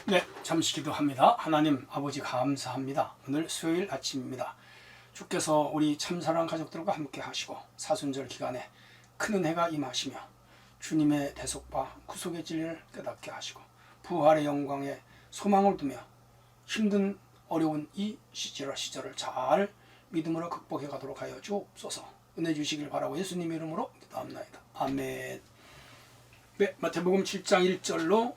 네, 잠시 기도합니다. 하나님 아버지 감사합니다. 오늘 수요일 아침입니다. 주께서 우리 참사랑 가족들과 함께 하시고 사순절 기간에 큰 은혜가 임하시며 주님의 대속과 구속의 진리를 깨닫게 하시고 부활의 영광에 소망을 두며 힘든 어려운 이 시절을 잘 믿음으로 극복해 가도록 하여 주옵소서. 은혜 주시길 바라고 예수님 이름으로 기도합니다. 아멘. 네, 마태복음 7장 1절로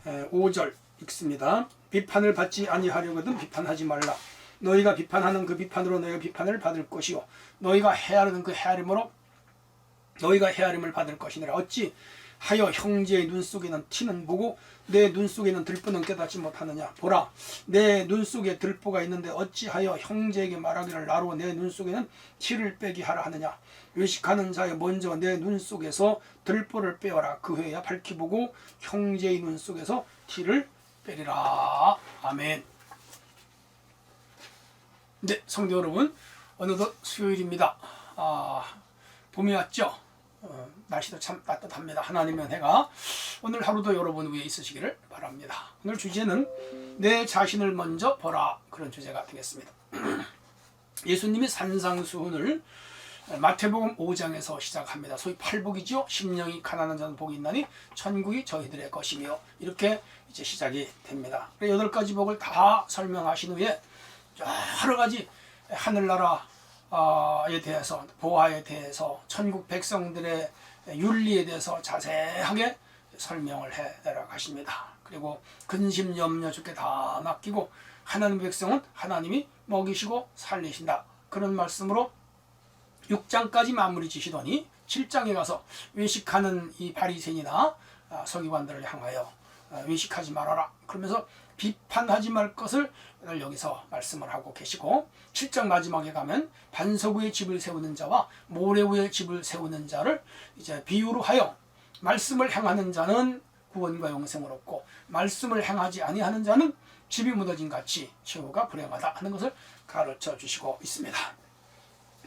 5절 읽습니다. 비판을 받지 아니하려거든 비판하지 말라. 너희가 비판하는 그 비판으로 너희가 비판을 받을 것이요 너희가 헤아리는 그 헤아림으로 너희가 헤아림을 받을 것이니라. 어찌 하여 형제의 눈 속에는 티는 보고 내 눈 속에는 들보는 깨닫지 못하느냐. 보라, 내 눈 속에 들보가 있는데 어찌하여 형제에게 말하기를 나로 내 눈 속에는 티를 빼게 하라 하느냐. 외식하는 자여 먼저 내 눈 속에서 들보를 빼어라. 그 후에야 밝히 보고 형제의 눈 속에서 티를 빼리라. 아멘. 네, 성도 여러분, 어느덧 수요일입니다. 봄이 왔죠? 날씨도 참 따뜻합니다. 하나님의 은혜가 오늘 하루도 여러분 위에 있으시기를 바랍니다. 오늘 주제는 내 자신을 먼저 보라, 그런 주제가 되겠습니다. 예수님이 산상수훈을 마태복음 5장에서 시작합니다. 소위 팔복이죠. 심령이 가난한 자는 복이 있나니 천국이 저희들의 것이며, 이렇게 이제 시작이 됩니다. 8가지 복을 다 설명하신 후에 여러 가지 하늘나라 에 대해서, 보화에 대해서, 천국 백성들의 윤리에 대해서 자세하게 설명을 해 내려가십니다. 그리고 근심 염려 주께 다 맡기고 하나님 백성은 하나님이 먹이시고 살리신다, 그런 말씀으로 6장까지 마무리 지시더니 7장에 가서 외식하는 이 바리새인이나 서기관들을 향하여 외식하지 말아라, 그러면서 비판하지 말 것을 여기서 말씀을 하고 계시고, 7장 마지막에 가면 반석 위에 집을 세우는 자와 모래 위에 집을 세우는 자를 이제 비유로 하여 말씀을 행하는 자는 구원과 영생을 얻고 말씀을 행하지 아니하는 자는 집이 무너진 같이 최후가 불행하다 하는 것을 가르쳐 주시고 있습니다.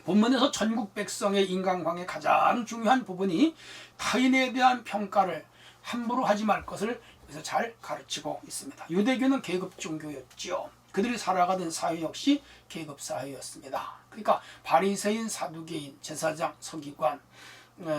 본문에서 천국 백성의 인간관계의 가장 중요한 부분이 타인에 대한 평가를 함부로 하지 말 것을 그래서 잘 가르치고 있습니다. 유대교는 계급 종교였지요. 그들이 살아가던 사회 역시 계급 사회였습니다. 그러니까 바리새인, 사두개인, 제사장, 서기관,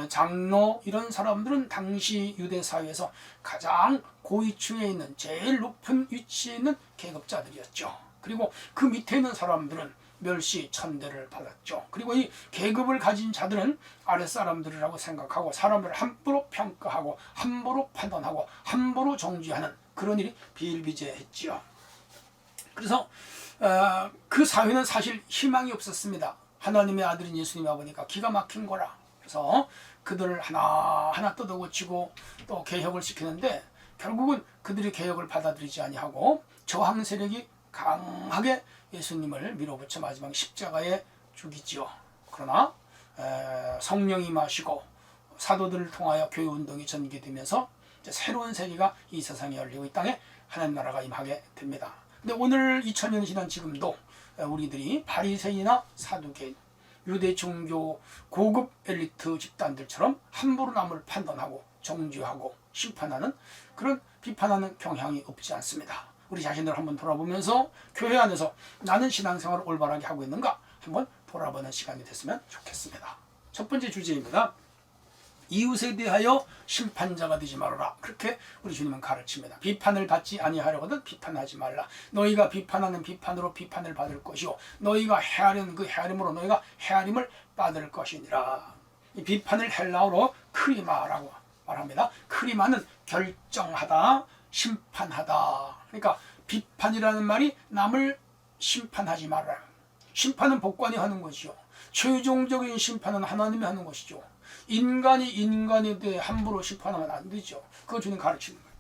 장로, 이런 사람들은 당시 유대 사회에서 가장 고위층에 있는 제일 높은 위치에 있는 계급자들이었죠. 그리고 그 밑에 있는 사람들은 멸시, 천대를 받았죠. 그리고 이 계급을 가진 자들은 아랫사람들이라고 생각하고 사람들을 함부로 평가하고 함부로 판단하고 함부로 정죄하는 그런 일이 비일비재했지요. 그래서 그 사회는 사실 희망이 없었습니다. 하나님의 아들인 예수님이 와보니까 기가 막힌 거라. 그래서 그들을 하나하나 뜯어고치고 또 개혁을 시키는데 결국은 그들이 개혁을 받아들이지 아니하고 저항 세력이 강하게 예수님을 밀어붙여 마지막 십자가에 죽이지요. 그러나 성령이 임하시고 사도들을 통하여 교회운동이 전개되면서 이제 새로운 세계가 이 세상에 열리고 이 땅에 하나님 나라가 임하게 됩니다. 근데 오늘 2000년이 지난 지금도 우리들이 바리새인이나 사두개인, 유대 종교 고급 엘리트 집단들처럼 함부로 남을 판단하고 정죄하고 심판하는 그런 비판하는 경향이 없지 않습니다. 우리 자신들 한번 돌아보면서 교회 안에서 나는 신앙생활을 올바르게 하고 있는가 한번 돌아보는 시간이 됐으면 좋겠습니다. 첫 번째 주제입니다. 이웃에 대하여 심판자가 되지 말아라, 그렇게 우리 주님은 가르칩니다. 비판을 받지 아니하려거든 비판하지 말라. 너희가 비판하는 비판으로 비판을 받을 것이요 너희가 헤아리는 그 헤아림으로 너희가 헤아림을 받을 것이니라. 이 비판을 헬라어로 크리마라고 말합니다. 크리마는 결정하다, 심판하다. 그러니까 비판이라는 말이 남을 심판하지 말아라. 심판은 법관이 하는 것이죠. 최종적인 심판은 하나님이 하는 것이죠. 인간이 인간에 대해 함부로 심판하면 안 되죠. 그거 주님 가르치는 거예요.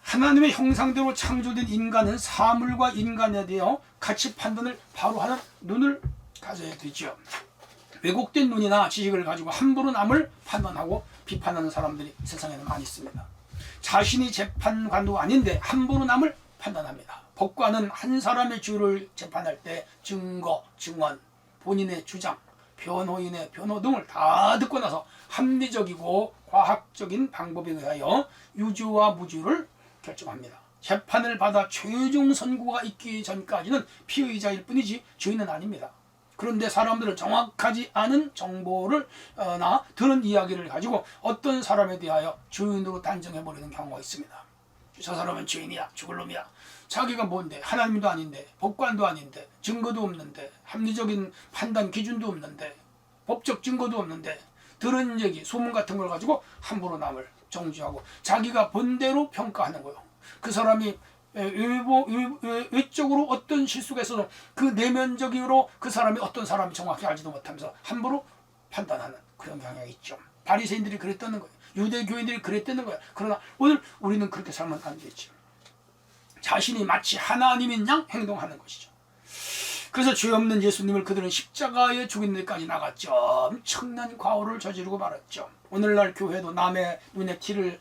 하나님의 형상대로 창조된 인간은 사물과 인간에 대해 가치 판단을 바로 하는 눈을 가져야 되죠. 왜곡된 눈이나 지식을 가지고 함부로 남을 판단하고 비판하는 사람들이 세상에는 많이 있습니다. 자신이 재판관도 아닌데 함부로 남을 판단합니다. 법관은 한 사람의 죄를 재판할 때 증거, 증언, 본인의 주장, 변호인의 변호 등을 다 듣고 나서 합리적이고 과학적인 방법에 의하여 유죄와 무죄를 결정합니다. 재판을 받아 최종 선고가 있기 전까지는 피의자일 뿐이지 주인은 아닙니다. 그런데 사람들은 정확하지 않은 정보를 나 들은 이야기를 가지고 어떤 사람에 대하여 주인으로 단정해버리는 경우가 있습니다. 저 사람은 주인이야, 죽을 놈이야. 자기가 뭔데, 하나님도 아닌데, 법관도 아닌데, 증거도 없는데, 합리적인 판단 기준도 없는데, 법적 증거도 없는데, 들은 얘기, 소문 같은 걸 가지고 함부로 남을 정죄하고 자기가 본대로 평가하는 거예요. 그 사람이 외적으로 어떤 실수가 있어도 그 내면적으로 그 사람이 어떤 사람이 정확히 알지도 못하면서 함부로 판단하는 그런 경향이 있죠. 바리새인들이 그랬다는 거예요. 유대교인들이 그랬다는 거예요. 그러나 오늘 우리는 그렇게 살면 안 되죠. 자신이 마치 하나님인 양 행동하는 것이죠. 그래서 죄 없는 예수님을 그들은 십자가에 죽인 데까지 나갔죠. 엄청난 과오를 저지르고 말았죠. 오늘날 교회도 남의 눈에 티를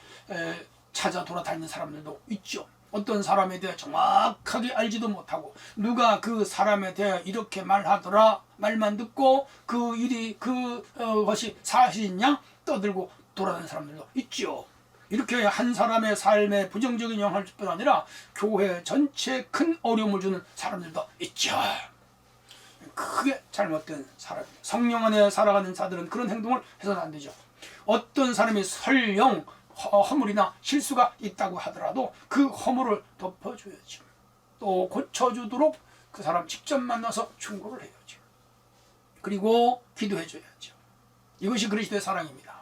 찾아 돌아다니는 사람들도 있죠. 어떤 사람에 대해 정확하게 알지도 못하고 누가 그 사람에 대해 이렇게 말하더라 말만 듣고 그 일이 그것이 사실인 양 떠들고 돌아다니는 사람들도 있죠. 이렇게 한 사람의 삶에 부정적인 영향을 줄 뿐 아니라 교회 전체에 큰 어려움을 주는 사람들도 있죠. 크게 잘못된 사람입니다. 성령 안에 살아가는 자들은 그런 행동을 해서는 안 되죠. 어떤 사람이 설령 허물이나 실수가 있다고 하더라도 그 허물을 덮어줘야죠. 또 고쳐주도록 그 사람 직접 만나서 충고를 해야죠. 그리고 기도해줘야죠. 이것이 그리스도의 사랑입니다.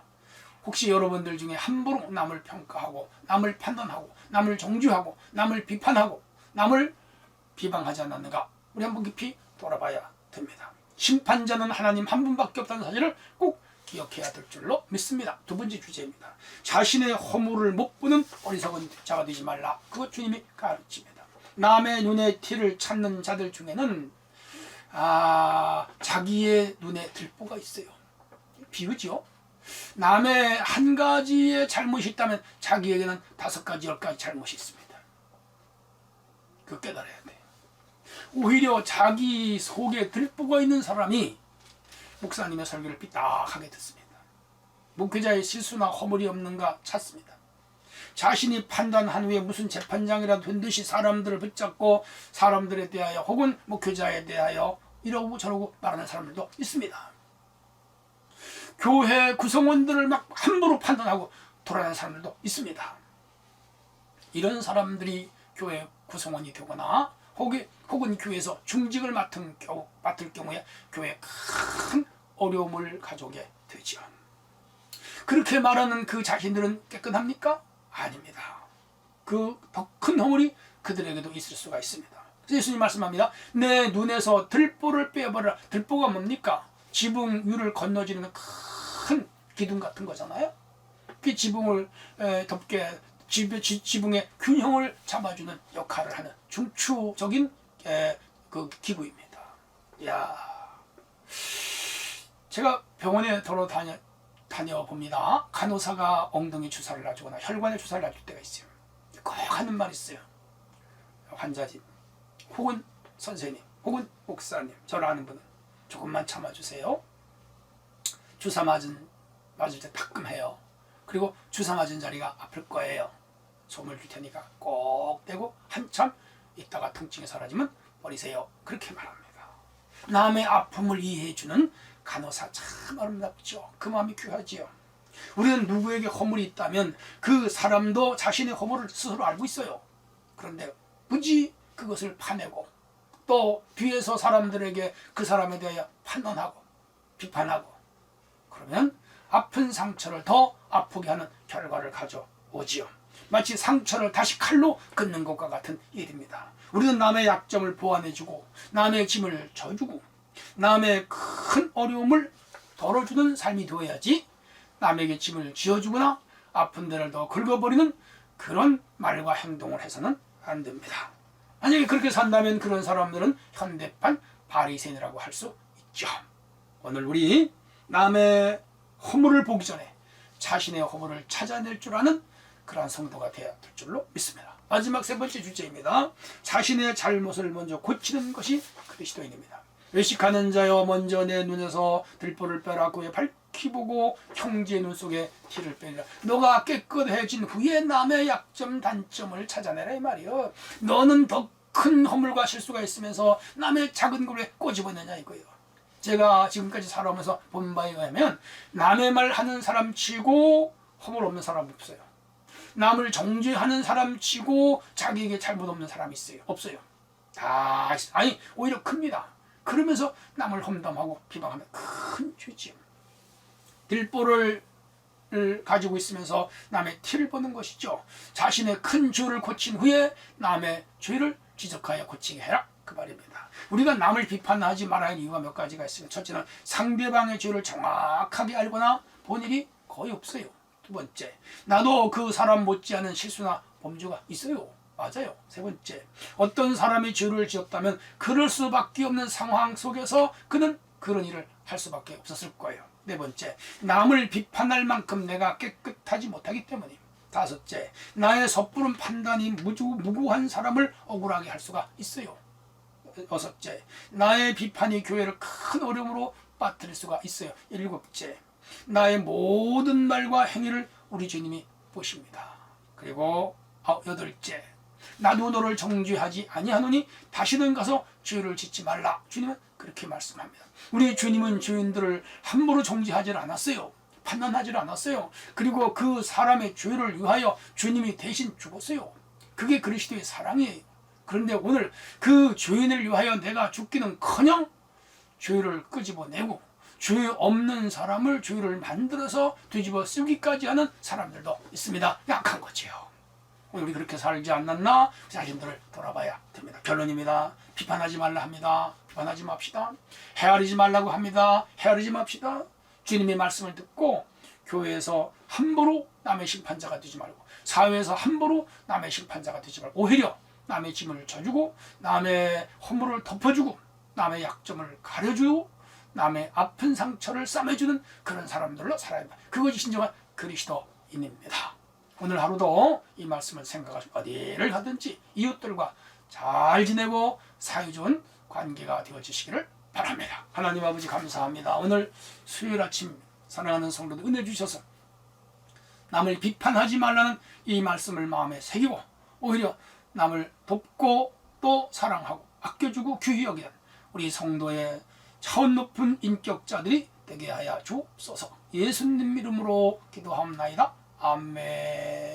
혹시 여러분들 중에 함부로 남을 평가하고 남을 판단하고 남을 정죄하고 남을 비판하고 남을 비방하지 않았는가? 우리 한번 깊이 돌아봐야 됩니다. 심판자는 하나님 한 분밖에 없다는 사실을 꼭 기억해야 될 줄로 믿습니다. 두 번째 주제입니다. 자신의 허물을 못 보는 어리석은 자가 되지 말라. 그것 주님이 가르칩니다. 남의 눈에 티를 찾는 자들 중에는 자기의 눈에 들보가 있어요. 비유죠. 남의 한 가지의 잘못이 있다면 자기에게는 5가지, 10가지 잘못이 있습니다. 그거 깨달아야 돼요. 오히려 자기 속에 들보가 있는 사람이 목사님의 설교를 삐딱하게 듣습니다. 목회자의 실수나 허물이 없는가 찾습니다. 자신이 판단한 후에 무슨 재판장이라도 된 듯이 사람들을 붙잡고 사람들에 대하여 혹은 목회자에 대하여 이러고 저러고 말하는 사람들도 있습니다. 교회 구성원들을 막 함부로 판단하고 돌아가는 사람들도 있습니다. 이런 사람들이 교회 구성원이 되거나 혹은 교회에서 중직을 맡을 경우에 교회에 큰 어려움을 가져오게 되죠. 그렇게 말하는 그 자신들은 깨끗합니까? 아닙니다. 그 더 큰 허물이 그들에게도 있을 수가 있습니다. 그래서 예수님 말씀합니다. 내 눈에서 들보를 빼버려라. 들보가 뭡니까? 지붕 위를 건너지는 큰 기둥 같은 거잖아요. 그 지붕을 덮게 지붕의 균형을 잡아주는 역할을 하는 중추적인 그 기구입니다. 제가 병원에 다녀봅니다. 간호사가 엉덩이 주사를 놔주거나 혈관에 주사를 놔줄 때가 있어요. 꼭 하는 말이 있어요. 환자진 혹은 선생님 혹은 목사님, 저를 아는 분은 조금만 참아주세요. 주사 맞을 때 따끔해요. 그리고 주사 맞은 자리가 아플 거예요. 솜을 줄 테니까 꼭 대고 한참 있다가 통증이 사라지면 버리세요. 그렇게 말합니다. 남의 아픔을 이해해주는 간호사 참 아름답죠. 그 마음이 귀하지요. 우리는 누구에게 허물이 있다면 그 사람도 자신의 허물을 스스로 알고 있어요. 그런데 굳이 그것을 파내고 또 뒤에서 사람들에게 그 사람에 대하여 판단하고 비판하고 그러면 아픈 상처를 더 아프게 하는 결과를 가져오지요. 마치 상처를 다시 칼로 긋는 것과 같은 일입니다. 우리는 남의 약점을 보완해주고 남의 짐을 져주고 남의 큰 어려움을 덜어주는 삶이 되어야지 남에게 짐을 지어주거나 아픈 데를 더 긁어버리는 그런 말과 행동을 해서는 안 됩니다. 만약에 그렇게 산다면 그런 사람들은 현대판 바리새인이라고 할 수 있죠. 오늘 우리 남의 허물을 보기 전에 자신의 허물을 찾아낼 줄 아는 그러한 성도가 되어야 될 줄로 믿습니다. 마지막 3번째 주제입니다. 자신의 잘못을 먼저 고치는 것이 그리스도인입니다. 외식하는 자여 먼저 내 눈에서 들보를 빼라. 그의 정확히 보고 형제의 눈 속에 티를 빼라. 너가 깨끗해진 후에 남의 약점 단점을 찾아내라 이 말이요. 너는 더 큰 허물과 실수가 있으면서 남의 작은 걸에 꼬집어내냐 이거예요. 제가 지금까지 살아오면서 본 바에 의하면 남의 말 하는 사람 치고 허물 없는 사람 없어요. 남을 정죄하는 사람 치고 자기에게 잘못 없는 사람이 있어요. 없어요. 다 아니 오히려 큽니다. 그러면서 남을 험담하고 비방하면 큰 죄지요. 들보를 가지고 있으면서 남의 티를 보는 것이죠. 자신의 큰 죄를 고친 후에 남의 죄를 지적하여 고치게 해라 그 말입니다. 우리가 남을 비판하지 말아야 할 이유가 몇 가지가 있습니다. 첫째는 상대방의 죄를 정확하게 알거나 본 일이 거의 없어요. 두 번째, 나도 그 사람 못지않은 실수나 범죄가 있어요. 맞아요. 세 번째, 어떤 사람이 죄를 지었다면 그럴 수밖에 없는 상황 속에서 그는 그런 일을 할 수밖에 없었을 거예요. 네 번째, 남을 비판할 만큼 내가 깨끗하지 못하기 때문입니다. 다섯째, 나의 섣부른 판단이 무고한 사람을 억울하게 할 수가 있어요. 여섯째, 나의 비판이 교회를 큰 어려움으로 빠뜨릴 수가 있어요. 일곱째, 나의 모든 말과 행위를 우리 주님이 보십니다. 그리고 여덟째, 나도 너를 정죄하지 아니하노니 다시는 가서 죄를 짓지 말라. 주님은 그렇게 말씀합니다. 우리 주님은 죄인들을 함부로 정죄하지 않았어요. 판단하지 않았어요. 그리고 그 사람의 죄를 위하여 주님이 대신 죽었어요. 그게 그리스도의 사랑이에요. 그런데 오늘 그 죄인을 위하여 내가 죽기는커녕 죄를 끄집어내고 죄 없는 사람을 죄를 만들어서 뒤집어 쓰기까지 하는 사람들도 있습니다. 약한 거지요. 오늘 우리 그렇게 살지 않았나 자신들을 돌아봐야 됩니다. 결론입니다. 비판하지 말라 합니다. 비판하지 맙시다. 헤아리지 말라고 합니다. 헤아리지 맙시다. 주님의 말씀을 듣고 교회에서 함부로 남의 심판자가 되지 말고 사회에서 함부로 남의 심판자가 되지 말고 오히려 남의 짐을 져주고 남의 허물을 덮어주고 남의 약점을 가려주고 남의 아픈 상처를 싸매주는 그런 사람들로 살아야 합니다. 그것이 진정한 그리스도인입니다. 오늘 하루도 이 말씀을 생각하시고 어디를 가든지 이웃들과 잘 지내고 사이좋은 관계가 되어지시기를 바랍니다. 하나님 아버지 감사합니다. 오늘 수요일 아침 사랑하는 성도들 은혜 주셔서 남을 비판하지 말라는 이 말씀을 마음에 새기고 오히려 남을 돕고 또 사랑하고 아껴주고 귀히 여기는 우리 성도의 차원 높은 인격자들이 되게 하여 주옵소서. 예수님 이름으로 기도하옵나이다. 아멘.